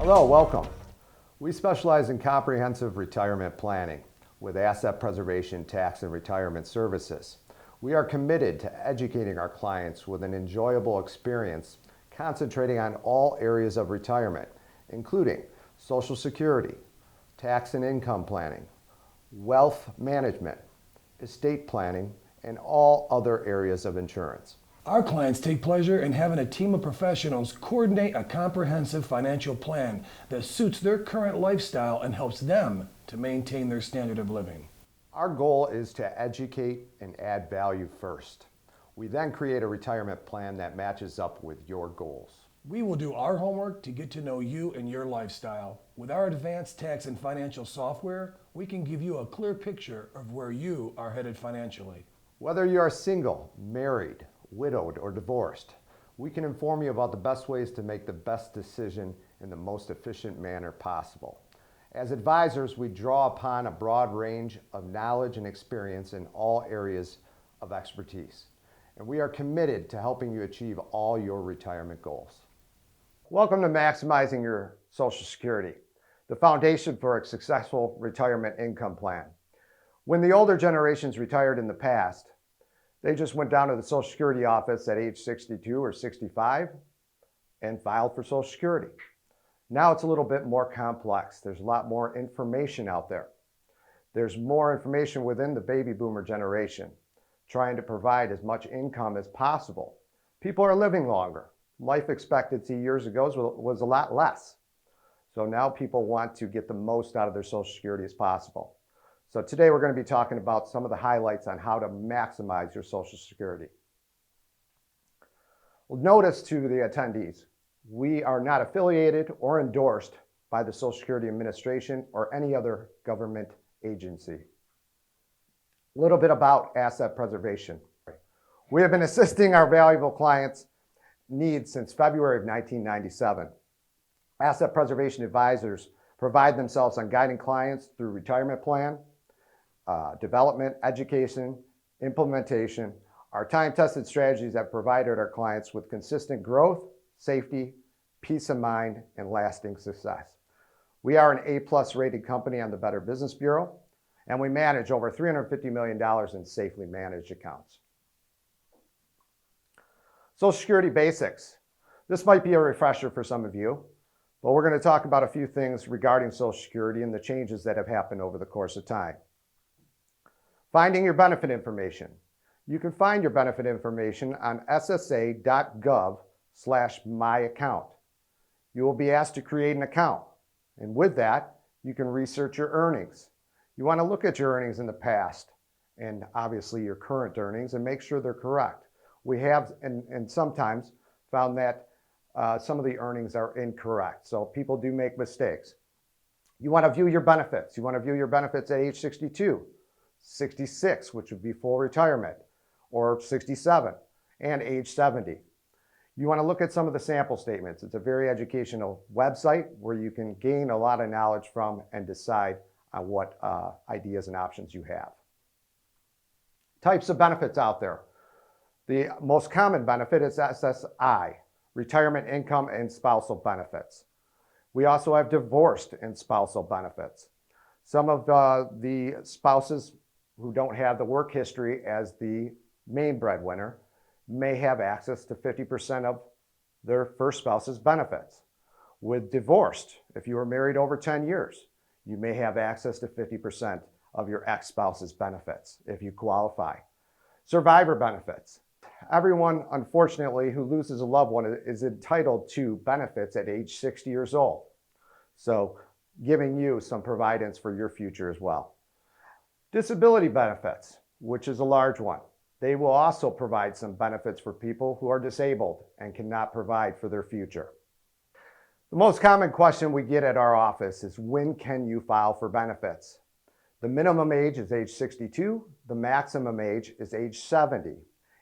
Hello, welcome. We specialize in comprehensive retirement planning with asset preservation, tax, and retirement services. We are committed to educating our clients with an enjoyable experience, concentrating on all areas of retirement, including Social Security, tax and income planning, wealth management, estate planning, and all other areas of insurance. Our clients take pleasure in having a team of professionals coordinate a comprehensive financial plan that suits their current lifestyle and helps them to maintain their standard of living. Our goal is to educate and add value first. We then create a retirement plan that matches up with your goals. We will do our homework to get to know you and your lifestyle. With our advanced tax and financial software, we can give you a clear picture of where you are headed financially. Whether you are single, married, widowed, or divorced, we can inform you about the best ways to make the best decision in the most efficient manner possible. As advisors, we draw upon a broad range of knowledge and experience in all areas of expertise, and we are committed to helping you achieve all your retirement goals. Welcome to Maximizing Your Social Security, the foundation for a successful retirement income plan. When the older generations retired in the past, they just went down to the Social Security office at age 62 or 65 and filed for Social Security. Now it's a little bit more complex. There's a lot more information out there. There's more information within the baby boomer generation, trying to provide as much income as possible. People are living longer. Life expectancy years ago was a lot less. So now people want to get the most out of their Social Security as possible. So today we're going to be talking about some of the highlights on how to maximize your Social Security. Well, notice to the attendees, we are not affiliated or endorsed by the Social Security Administration or any other government agency. A little bit about asset preservation. We have been assisting our valuable clients' needs since February of 1997. Asset preservation advisors provide themselves on guiding clients through retirement plan, development, education, implementation, are time-tested strategies that provided our clients with consistent growth, safety, peace of mind, and lasting success. We are an A+ rated company on the Better Business Bureau, and we manage over $350 million in safely managed accounts. Social Security basics. This might be a refresher for some of you, but we're going to talk about a few things regarding Social Security and the changes that have happened over the course of time. Finding your benefit information. You can find your benefit information on ssa.gov/myaccount. You will be asked to create an account, and with that, you can research your earnings. You want to look at your earnings in the past and obviously your current earnings and make sure they're correct. We have, and sometimes, found that some of the earnings are incorrect, so people do make mistakes. You want to view your benefits. You want to view your benefits at age 62. 66, which would be full retirement, or 67, and age 70. You want to look at some of the sample statements. It's a very educational website where you can gain a lot of knowledge from and decide on what ideas and options you have. Types of benefits out there. The most common benefit is SSI, Retirement Income and Spousal Benefits. We also have divorced and spousal benefits. Some of the spouses who don't have the work history as the main breadwinner may have access to 50% of their first spouse's benefits. With divorced, if you were married over 10 years, you may have access to 50% of your ex-spouse's benefits if you qualify. Survivor benefits. Everyone, unfortunately, who loses a loved one is entitled to benefits at age 60 years old. So giving you some providence for your future as well. Disability benefits, which is a large one. They will also provide some benefits for people who are disabled and cannot provide for their future. The most common question we get at our office is, when can you file for benefits? The minimum age is age 62. The maximum age is age 70.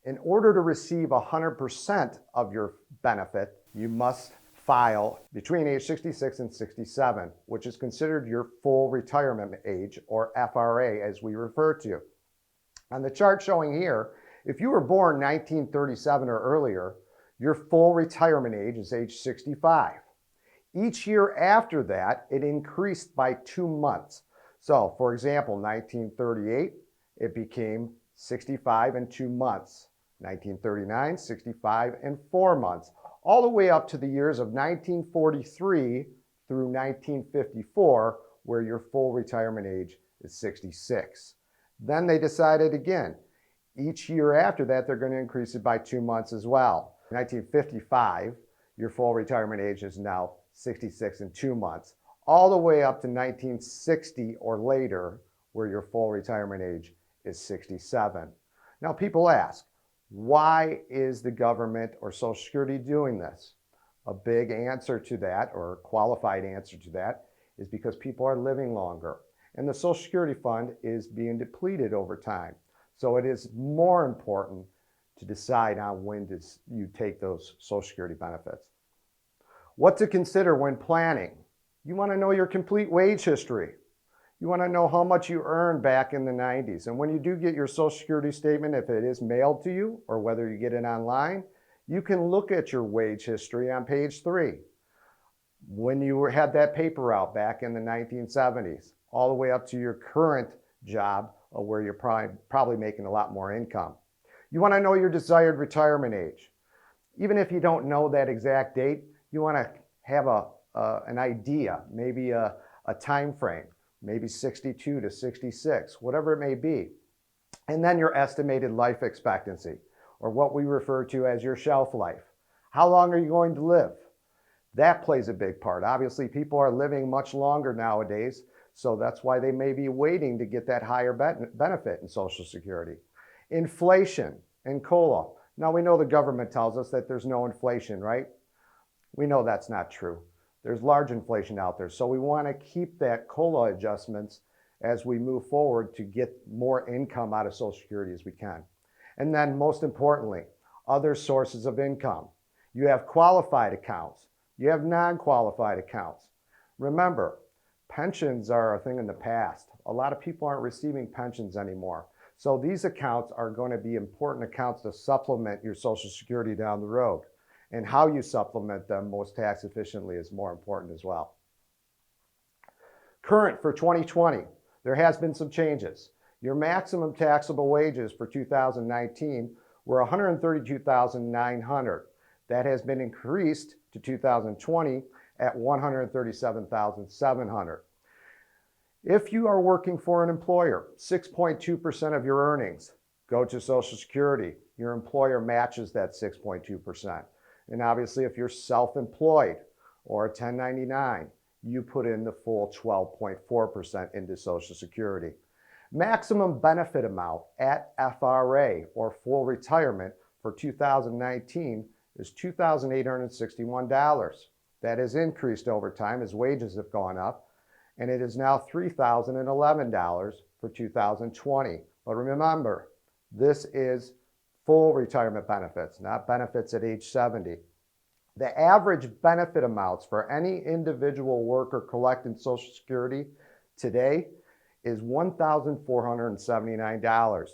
In order to receive 100% of your benefit, you must file between age 66 and 67, which is considered your full retirement age, or FRA as we refer to. On the chart showing here, if you were born 1937 or earlier, your full retirement age is age 65. Each year after that, it increased by 2 months. So, for example, 1938, it became 65 and 2 months. 1939, 65 and 4 months. All the way up to the years of 1943 through 1954, where your full retirement age is 66. Then they decided again, each year after that, they're going to increase it by 2 months as well. 1955, your full retirement age is now 66 and 2 months, all the way up to 1960 or later, where your full retirement age is 67. Now, people ask, why is the government or Social Security doing this? A big answer to that, or a qualified answer to that, is because people are living longer, and the Social Security fund is being depleted over time. So it is more important to decide on when you take those Social Security benefits. What to consider when planning? You want to know your complete wage history. You want to know how much you earned back in the 90s. And when you do get your Social Security statement, if it is mailed to you or whether you get it online, you can look at your wage history on page 3. When you had that paper out back in the 1970s, all the way up to your current job where you're probably making a lot more income. You want to know your desired retirement age. Even if you don't know that exact date, you want to have an idea, maybe a time frame, maybe 62 to 66, whatever it may be. And then your estimated life expectancy, or what we refer to as your shelf life. How long are you going to live? That plays a big part. Obviously, people are living much longer nowadays, so that's why they may be waiting to get that higher benefit in Social Security. Inflation and COLA. Now, we know the government tells us that there's no inflation, right? We know that's not true. There's large inflation out there. So we want to keep that COLA adjustments as we move forward to get more income out of Social Security as we can. And then most importantly, other sources of income. You have qualified accounts. You have non-qualified accounts. Remember, pensions are a thing in the past. A lot of people aren't receiving pensions anymore. So these accounts are going to be important accounts to supplement your Social Security down the road. And how you supplement them most tax efficiently is more important as well. Current for 2020, there has been some changes. Your maximum taxable wages for 2019 were $132,900. That has been increased to 2020 at $137,700. If you are working for an employer, 6.2% of your earnings go to Social Security. Your employer matches that 6.2%. And obviously, if you're self-employed or a 1099, you put in the full 12.4% into Social Security. Maximum benefit amount at FRA or full retirement for 2019 is $2,861. That has increased over time as wages have gone up, and it is now $3,011 for 2020. But remember, this is full retirement benefits, not benefits at age 70. The average benefit amounts for any individual worker collecting Social Security today is $1,479.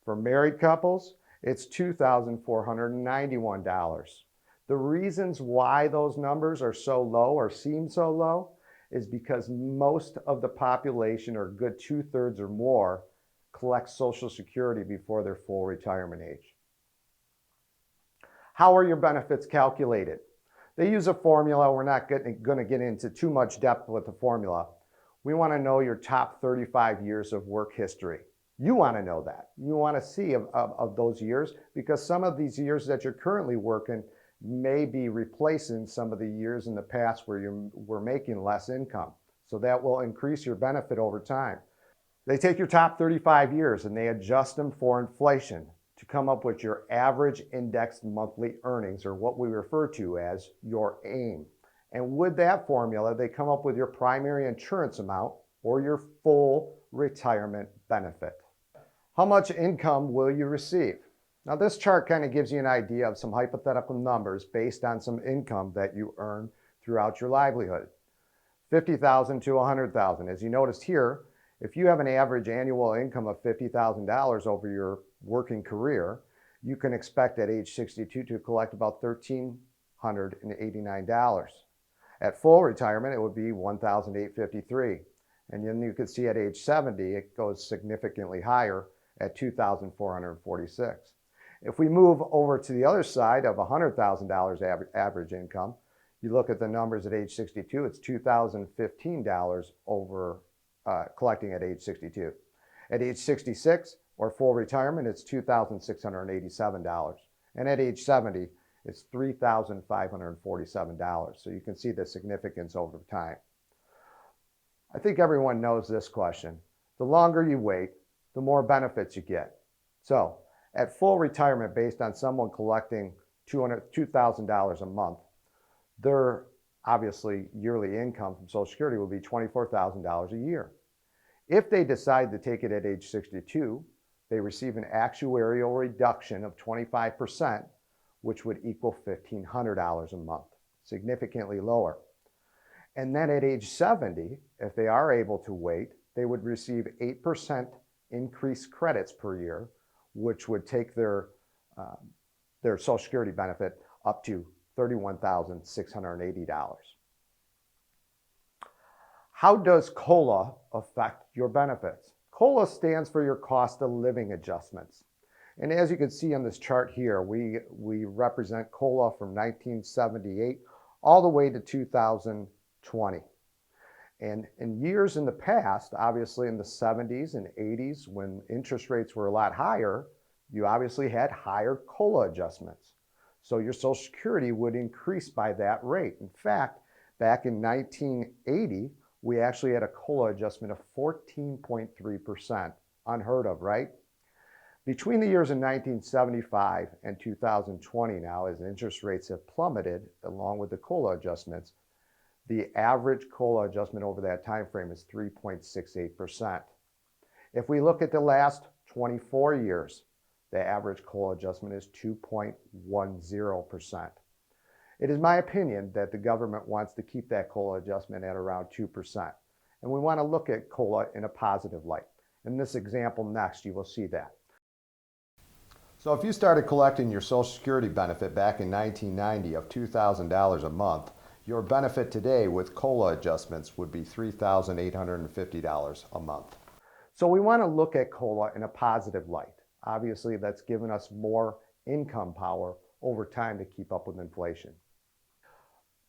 For married couples, it's $2,491. The reasons why those numbers are so low or seem so low is because most of the population, or a good 2/3 or more, collect Social Security before their full retirement age. How are your benefits calculated? They use a formula. We're not going to get into too much depth with the formula. We want to know your top 35 years of work history. You want to know that. You want to see of those years, because some of these years that you're currently working may be replacing some of the years in the past where you were making less income. So that will increase your benefit over time. They take your top 35 years and they adjust them for inflation to come up with your average indexed monthly earnings, or what we refer to as your AIM. And with that formula, they come up with your primary insurance amount or your full retirement benefit. How much income will you receive? Now, this chart kind of gives you an idea of some hypothetical numbers based on some income that you earn throughout your livelihood. $50,000 to $100,000. As you noticed here, if you have an average annual income of $50,000 over your working career, you can expect at age 62 to collect about $1,389. At full retirement, it would be $1,853. And then you can see at age 70, it goes significantly higher at $2,446. If we move over to the other side of $100,000 average income, you look at the numbers at age 62, it's $2,015 over collecting at age 62. At age 66 or full retirement, it's $2,687. And at age 70, it's $3,547. So you can see the significance over time. I think everyone knows this question. The longer you wait, the more benefits you get. So at full retirement, based on someone collecting $2,000 a month, their obviously yearly income from Social Security will be $24,000 a year. If they decide to take it at age 62, they receive an actuarial reduction of 25%, which would equal $1,500 a month, significantly lower. And then at age 70, if they are able to wait, they would receive 8% increased credits per year, which would take their Social Security benefit up to $31,680. How does COLA affect your benefits? COLA stands for your cost of living adjustments. And as you can see on this chart here, we represent COLA from 1978 all the way to 2020. And in years in the past, obviously in the 70s and 80s, when interest rates were a lot higher, you obviously had higher COLA adjustments. So your Social Security would increase by that rate. In fact, back in 1980, we actually had a COLA adjustment of 14.3%. Unheard of, right? Between the years of 1975 and 2020 now, as interest rates have plummeted, along with the COLA adjustments, the average COLA adjustment over that time frame is 3.68%. If we look at the last 24 years, the average COLA adjustment is 2.10%. It is my opinion that the government wants to keep that COLA adjustment at around 2%. And we want to look at COLA in a positive light. In this example next, you will see that. So if you started collecting your Social Security benefit back in 1990 of $2,000 a month, your benefit today with COLA adjustments would be $3,850 a month. So we want to look at COLA in a positive light. Obviously, that's given us more income power over time to keep up with inflation.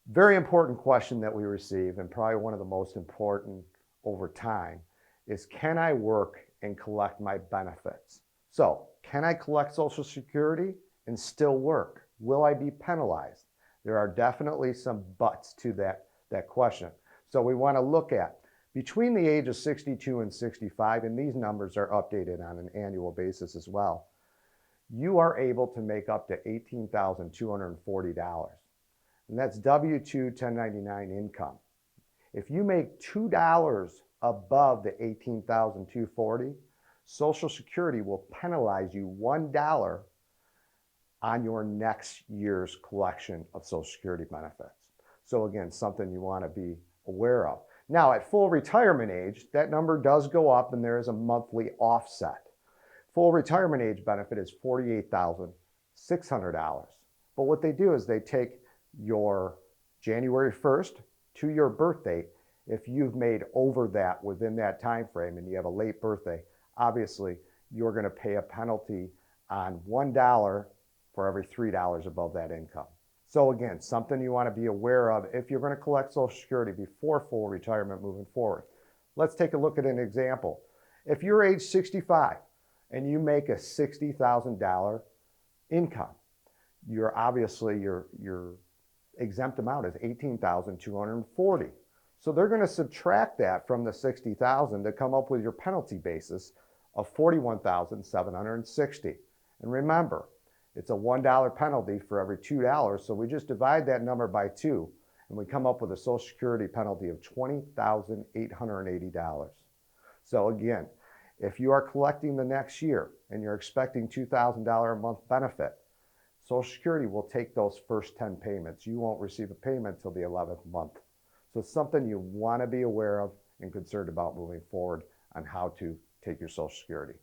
Very important question that we receive, and probably one of the most important over time, is can I work and collect my benefits? So, can I collect Social Security and still work? Will I be penalized? There are definitely some buts to that question. So we want to look at between the age of 62 and 65, and these numbers are updated on an annual basis as well, you are able to make up to $18,240. And that's W-2 1099 income. If you make $2 above the $18,240, Social Security will penalize you $1 on your next year's collection of Social Security benefits. So again, something you want to be aware of. Now, at full retirement age, that number does go up and there is a monthly offset. Full retirement age benefit is $48,600. But what they do is they take your January 1st to your birthday. If you've made over that within that time frame and you have a late birthday, obviously you're going to pay a penalty on $1 for every $3 above that income. So again, something you want to be aware of if you're going to collect Social Security before full retirement moving forward. Let's take a look at an example. If you're age 65 and you make a $60,000 income, you're obviously your exempt amount is $18,240. So they're going to subtract that from the $60,000 to come up with your penalty basis of $41,760. And remember, it's a $1 penalty for every $2, so we just divide that number by 2, and we come up with a Social Security penalty of $20,880. So again, if you are collecting the next year and you're expecting $2,000 a month benefit, Social Security will take those first 10 payments. You won't receive a payment until the 11th month. So it's something you want to be aware of and concerned about moving forward on how to take your Social Security.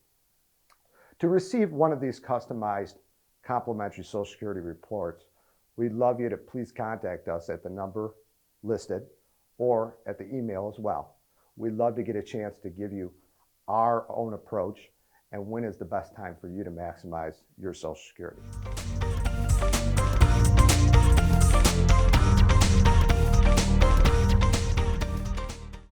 To receive one of these customized complimentary Social Security reports, we'd love you to please contact us at the number listed or at the email as well. We'd love to get a chance to give you our own approach and when is the best time for you to maximize your Social Security.